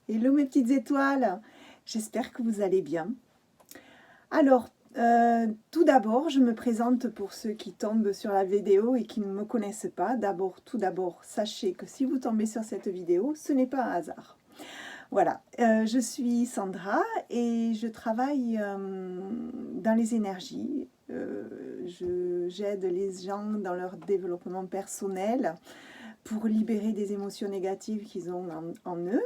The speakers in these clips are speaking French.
Hello mes petites étoiles, j'espère que vous allez bien. Alors, tout d'abord, je me présente pour ceux qui tombent sur la vidéo et qui ne me connaissent pas. Tout d'abord, sachez que si vous tombez sur cette vidéo, ce n'est pas un hasard. Voilà, je suis Sandra et je travaille dans les énergies. J'aide les gens dans leur développement personnel pour libérer des émotions négatives qu'ils ont en eux.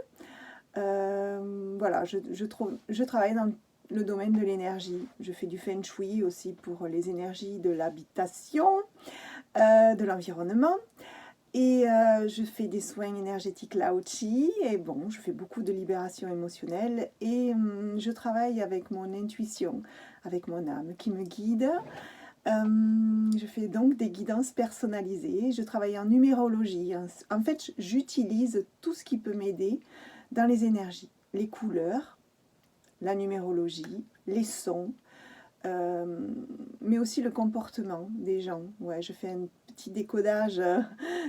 Voilà, je travaille dans le domaine de l'énergie. Je fais du feng shui aussi pour les énergies de l'habitation, de l'environnement. Et je fais des soins énergétiques Lao Chi. Et bon, je fais beaucoup de libération émotionnelle. Et je travaille avec mon intuition, avec mon âme qui me guide. Je fais donc des guidances personnalisées. Je travaille en numérologie. En fait, j'utilise tout ce qui peut m'aider dans les énergies, les couleurs, la numérologie, les sons, mais aussi le comportement des gens. Ouais, je fais un petit décodage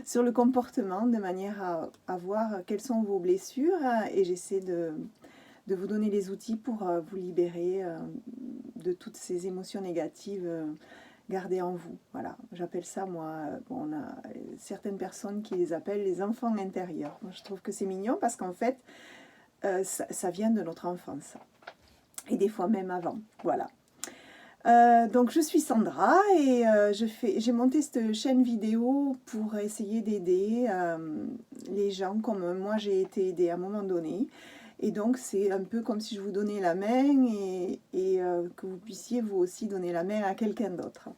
sur le comportement de manière à voir quelles sont vos blessures et j'essaie de vous donner les outils pour vous libérer de toutes ces émotions négatives gardées en vous. Voilà, j'appelle ça, moi, bon, on a certaines personnes qui les appellent les enfants intérieurs. Moi, je trouve que c'est mignon parce qu'en fait, ça vient de notre enfance. Et des fois même avant, voilà. Donc je suis Sandra et j'ai monté cette chaîne vidéo pour essayer d'aider les gens comme moi j'ai été aidée à un moment donné. Et donc c'est un peu comme si je vous donnais la main et que vous puissiez vous aussi donner la main à quelqu'un d'autre.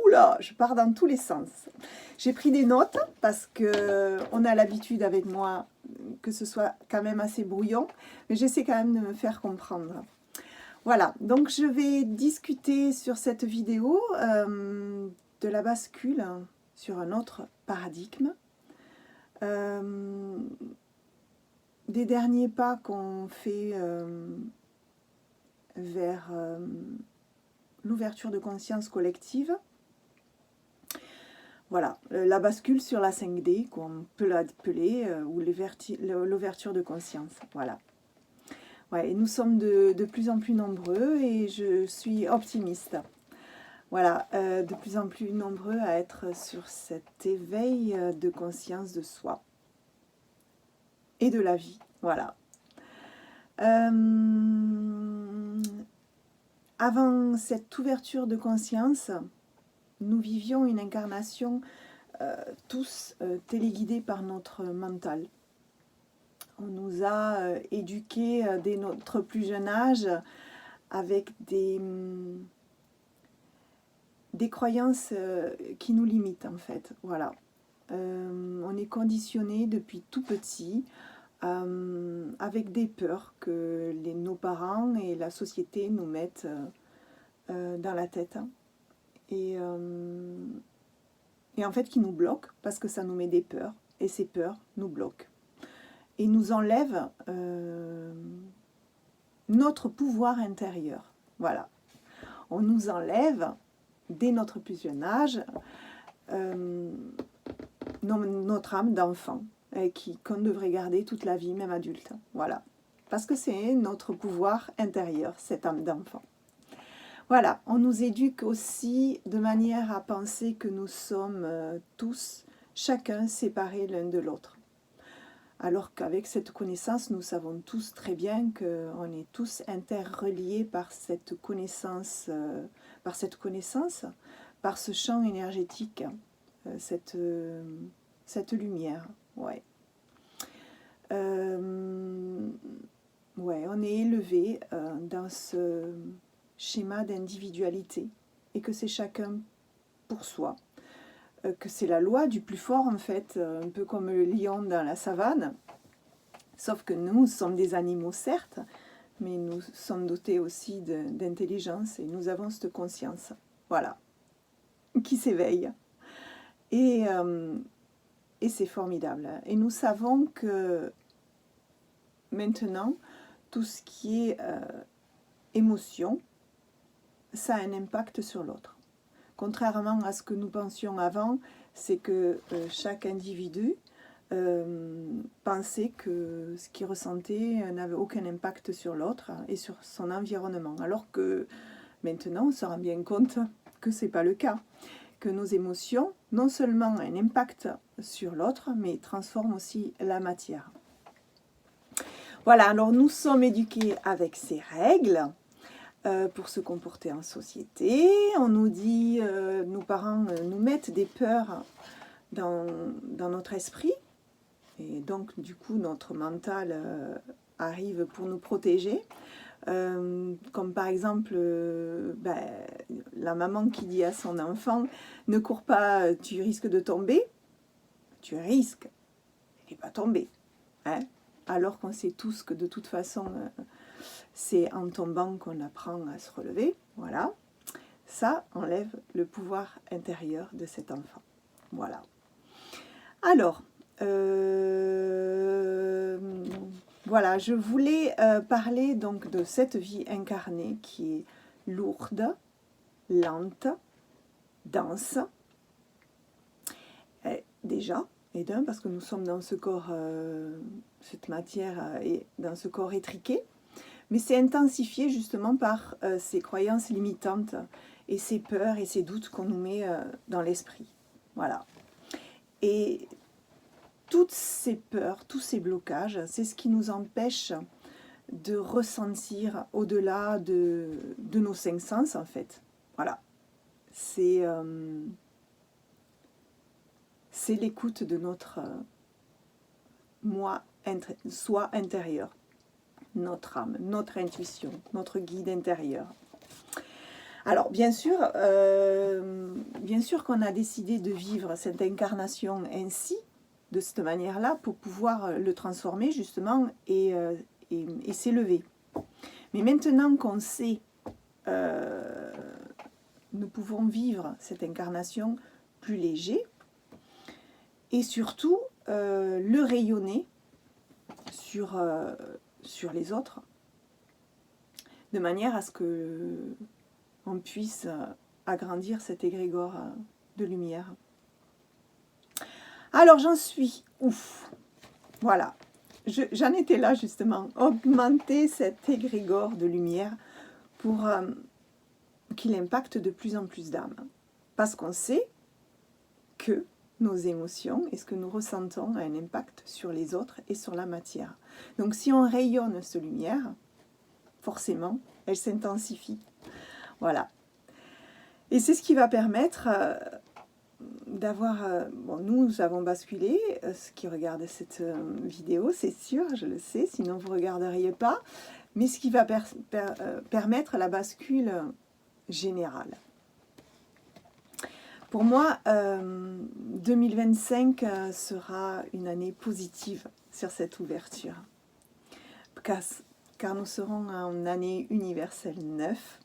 Oula, je pars dans tous les sens. J'ai pris des notes parce qu'on a l'habitude avec moi que ce soit quand même assez brouillon, mais j'essaie quand même de me faire comprendre. Voilà, donc je vais discuter sur cette vidéo de la bascule sur un autre paradigme, des derniers pas qu'on fait vers l'ouverture de conscience collective. Voilà, la bascule sur la 5D, qu'on peut l'appeler, ou l'ouverture de conscience. Voilà. Ouais, et nous sommes de plus en plus nombreux et je suis optimiste. Voilà, de plus en plus nombreux à être sur cet éveil de conscience de soi et de la vie. Voilà. Avant cette ouverture de conscience, nous vivions une incarnation tous téléguidés par notre mental. On nous a éduqués dès notre plus jeune âge avec des croyances qui nous limitent en fait. Voilà. On est conditionné depuis tout petit avec des peurs que nos parents et la société nous mettent dans la tête. Et en fait qui nous bloquent parce que ça nous met des peurs et ces peurs nous bloquent et nous enlèvent notre pouvoir intérieur. Voilà. On nous enlève dès notre plus jeune âge notre âme d'enfant qu'on devrait garder toute la vie, même adulte. Voilà. Parce que c'est notre pouvoir intérieur, cette âme d'enfant. Voilà, on nous éduque aussi de manière à penser que nous sommes tous, chacun séparés l'un de l'autre. Alors qu'avec cette connaissance, nous savons tous très bien qu'on est tous interreliés par cette connaissance, par ce champ énergétique, cette lumière. Ouais. Ouais, on est élevé dans ce schéma d'individualité et que c'est chacun pour soi, que c'est la loi du plus fort en fait, un peu comme le lion dans la savane, sauf que nous sommes des animaux certes, mais nous sommes dotés aussi d'intelligence et nous avons cette conscience, voilà, qui s'éveille et c'est formidable. Et nous savons que maintenant tout ce qui est émotion, ça a un impact sur l'autre. Contrairement à ce que nous pensions avant, c'est que chaque individu pensait que ce qu'il ressentait n'avait aucun impact sur l'autre et sur son environnement. Alors que maintenant, on se rend bien compte que ce n'est pas le cas. Que nos émotions, non seulement ont un impact sur l'autre, mais transforment aussi la matière. Voilà, alors nous sommes éduqués avec ces règles pour se comporter en société. On nous dit, nos parents nous mettent des peurs dans notre esprit. Et donc, du coup, notre mental arrive pour nous protéger. Comme par exemple, la maman qui dit à son enfant « Ne cours pas, tu risques de tomber ». Tu risques, et pas tomber. Hein, alors qu'on sait tous que de toute façon, c'est en tombant qu'on apprend à se relever. Voilà. Ça enlève le pouvoir intérieur de cet enfant. Voilà. Alors, voilà, je voulais parler donc de cette vie incarnée qui est lourde, lente, dense. Déjà, et d'un, parce que nous sommes dans ce corps, cette matière est dans ce corps étriqué, mais c'est intensifié justement par ces croyances limitantes et ces peurs et ces doutes qu'on nous met dans l'esprit. Voilà. Et toutes ces peurs, tous ces blocages, c'est ce qui nous empêche de ressentir au-delà de nos cinq sens, en fait. Voilà. C'est l'écoute de notre soi intérieur, notre âme, notre intuition, notre guide intérieur. Alors, bien sûr qu'on a décidé de vivre cette incarnation ainsi, de cette manière-là, pour pouvoir le transformer justement et s'élever. Mais maintenant qu'on sait, nous pouvons vivre cette incarnation plus léger et surtout le rayonner sur les autres, de manière à ce que on puisse agrandir cet égrégore de lumière. Alors j'en suis ouf. Voilà. J'en étais là justement. Augmenter cet égrégore de lumière pour qu'il impacte de plus en plus d'âmes. Parce qu'on sait que nos émotions et ce que nous ressentons a un impact sur les autres et sur la matière. Donc si on rayonne cette lumière, forcément, elle s'intensifie. Voilà. Et c'est ce qui va permettre d'avoir... bon, nous avons basculé, ceux qui regardent cette vidéo, c'est sûr, je le sais, sinon vous ne regarderiez pas, mais ce qui va permettre la bascule générale. Pour moi, 2025 sera une année positive sur cette ouverture, car nous serons en année universelle 9.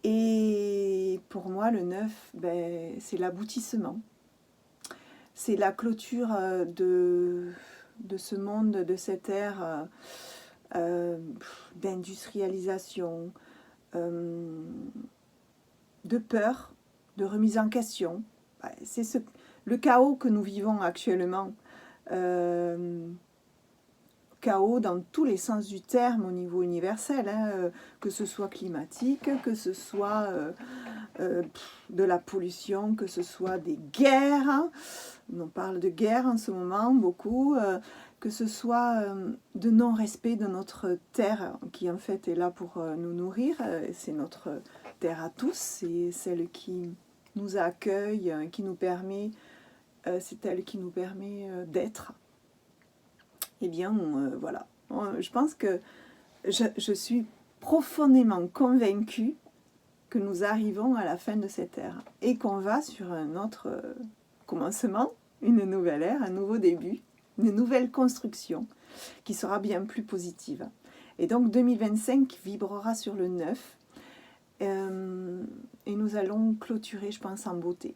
Et pour moi, le 9, c'est l'aboutissement. C'est la clôture de ce monde, de cette ère d'industrialisation, de peur, de remise en question. C'est le chaos que nous vivons actuellement. Chaos dans tous les sens du terme au niveau universel, hein, que ce soit climatique, que ce soit de la pollution, que ce soit des guerres, hein. On parle de guerre en ce moment beaucoup, que ce soit de non-respect de notre terre qui en fait est là pour nous nourrir, c'est notre terre à tous, c'est celle qui nous accueille, qui nous permet, c'est elle qui nous permet d'être. Eh bien, voilà. Je pense que je suis profondément convaincue que nous arrivons à la fin de cette ère et qu'on va sur un autre commencement, une nouvelle ère, un nouveau début, une nouvelle construction qui sera bien plus positive. Et donc 2025 vibrera sur le 9 et nous allons clôturer, je pense, en beauté.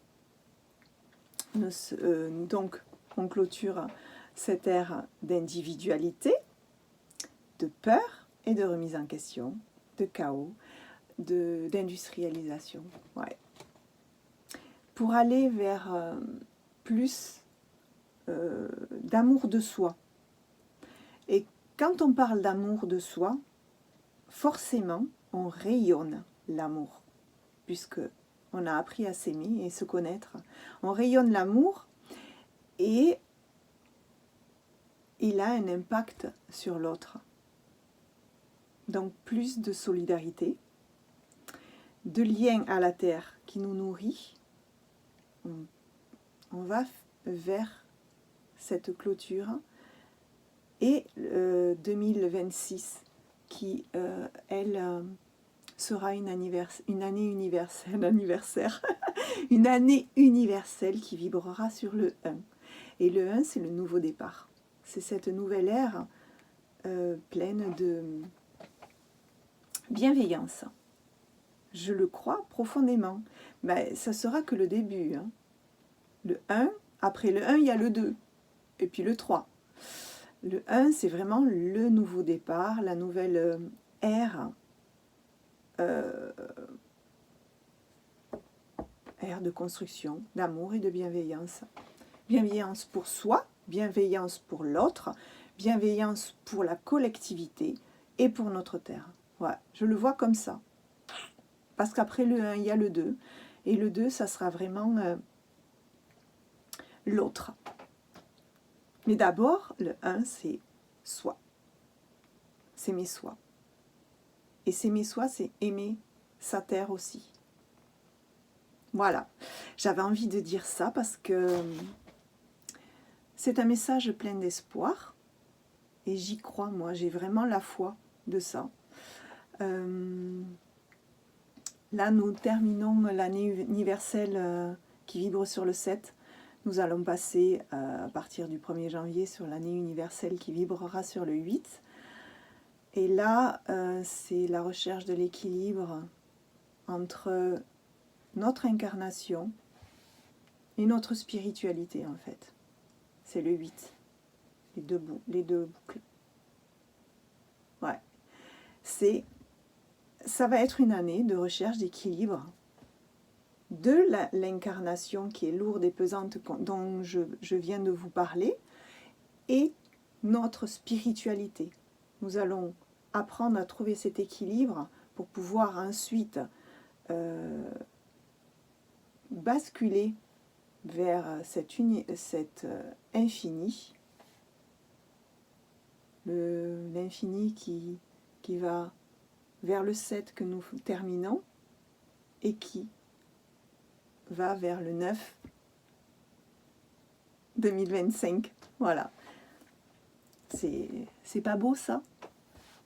Donc, on clôture cette ère d'individualité, de peur et de remise en question, de chaos, d'industrialisation. Ouais. Pour aller vers plus d'amour de soi. Et quand on parle d'amour de soi, forcément, on rayonne l'amour, puisque on a appris à s'aimer et se connaître. On rayonne l'amour et il a un impact sur l'autre. Donc plus de solidarité, de lien à la terre qui nous nourrit. On va vers cette clôture et 2026 qui, elle, sera une année universelle, une année universelle qui vibrera sur le 1. Et le 1, c'est le nouveau départ. C'est cette nouvelle ère pleine de bienveillance. Je le crois profondément. Ben, ça sera que le début. Hein. Le 1, après le 1, il y a le 2, et puis le 3. Le 1, c'est vraiment le nouveau départ, la nouvelle ère, ère de construction, d'amour et de bienveillance. Bienveillance pour soi, bienveillance pour l'autre, bienveillance pour la collectivité et pour notre terre. Ouais, je le vois comme ça. Parce qu'après le 1, il y a le 2. Et le 2, ça sera vraiment l'autre. Mais d'abord, le 1, c'est soi. S'aimer soi. Et s'aimer soi, c'est aimer sa terre aussi. Voilà. J'avais envie de dire ça parce que c'est un message plein d'espoir. Et j'y crois, moi. J'ai vraiment la foi de ça. Là, nous terminons l'année universelle qui vibre sur le 7. Nous allons passer à partir du 1er janvier sur l'année universelle qui vibrera sur le 8. Et là, c'est la recherche de l'équilibre entre notre incarnation et notre spiritualité, en fait. C'est le 8, les deux boucles. Ouais. Ça va être une année de recherche d'équilibre de l'incarnation qui est lourde et pesante dont je viens de vous parler et notre spiritualité. Nous allons apprendre à trouver cet équilibre pour pouvoir ensuite basculer vers cet infini, l'infini qui va vers le 7 que nous terminons et qui va vers le 9 2025. Voilà. C'est pas beau ça?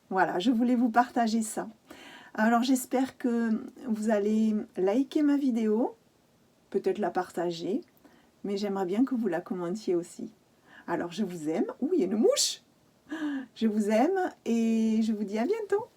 Voilà, je voulais vous partager ça. Alors j'espère que vous allez liker ma vidéo, peut-être la partager, mais j'aimerais bien que vous la commentiez aussi. Alors je vous aime. Ouh, il y a une mouche! Je vous aime et je vous dis à bientôt.